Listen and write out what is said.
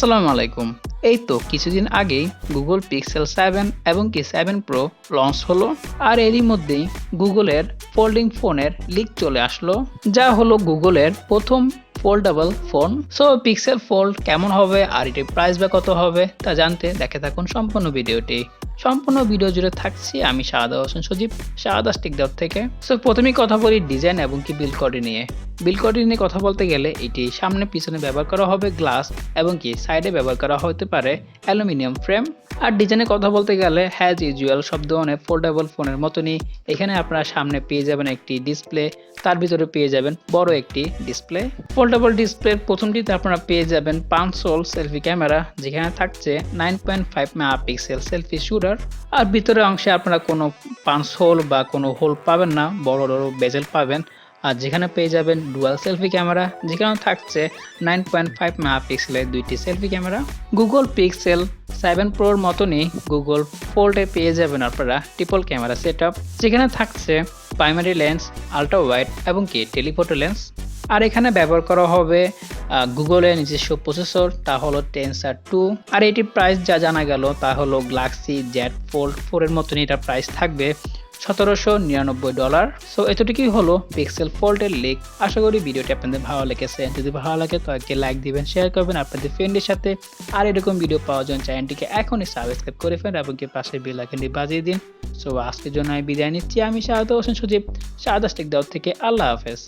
আসসালামু আলাইকুম। এই তো কিছুদিন আগেই গুগল পিক্সেল 7 এবং কি 7 প্রো লঞ্চ হলো, আর এরই মধ্যেই গুগলের ফোল্ডিং ফোনের লিক চলে আসলো, যা হলো গুগলের প্রথম foldable phone. So pixel fold কেমন হবে আর এটির প্রাইস বা কত হবে তা জানতে দেখে থাকুন সম্পূর্ণ ভিডিওটি। সম্পূর্ণ ভিডিও জুড়ে থাকছি আমি শাহাদাত হোসেন সজীব, শাহাদাত টেকডট থেকে। সো প্রথমেই কথা বলি ডিজাইন এবং কি বিল্ড কোয়ালিটি নিয়ে। বিল্ড কোয়ালিটি নিয়ে কথা বলতে গেলে এটি সামনে পিছনে ব্যবহার করা হবে গ্লাস এবং কি সাইডে ব্যবহার করা হতে পারে অ্যালুমিনিয়াম ফ্রেম। আর ডিজাইনে কথা বলতে গেলে হ্যাজ ইউজুয়াল সব ধরনের ফোল্ডেবল ফোনের মতনই এখানে আপনারা সামনে পেয়ে যাবেন একটি ডিসপ্লে, তার ভিতরে পেয়ে যাবেন বড় একটি ডিসপ্লে। ফোল্ডেবল ডিসপ্লের প্রথমটিতে আপনারা পেয়ে যাবেন 5 সেলফি ক্যামেরা, যেখানে থাকছে 9.5 মেগাপিক্সেল সেলফি শুটার। আর ভিতরের অংশে আপনারা কোনো 5 বা কোনো হোল পাবেন না, বড় বড় বেজেল পাবেন। আর যেখানে পেয়ে যাবেন ডুয়াল সেলফি ক্যামেরা, যেখানে থাকছে 9.5 মেগাপিক্সেলের দুইটি সেলফি ক্যামেরা। গুগল পিক্সেল 7 প্রোর মতনই গুগল ফোল্ডে পেয়ে যাবেন আপনারা ট্রিপল ক্যামেরা সেটআপ, যেখানে থাকছে প্রাইমারি লেন্স, আল্ট্রা ওয়াইড এবং কি টেলিফোটো লেন্স। আর এখানে ব্যবহার করা হবে গুগলের নিজস্ব প্রসেসর, তা হলো টেনসার 2। আর এটির প্রাইস যা জানা গেল তা হলো গ্যালাক্সি জেড ফোল্ড 4 এর মতনই এটার প্রাইস থাকবে $1799। সো এতটুকুই হলো পিক্সেল ফোল্ডের লিক। আশা করি ভিডিওটি আপনাদের ভালো লেগেছে। যদি ভালো লাগে তো একটি লাইক দিবেন, শেয়ার করবেন আপনাদের ফ্রেন্ডের সাথে। আর এরকম ভিডিও পাওয়ার জন্য চ্যানেলটিকে এখনই সাবস্ক্রাইব করে ফেলেন এবং কি পাশে বেল আইকনটি বাজিয়ে দিন। সো আজকের জন্য আমি বিদায় নিচ্ছি। আমি শাহাদাত হোসেন সজীব, শাহাদাত টেকডট থেকে। আল্লাহ হাফেজ।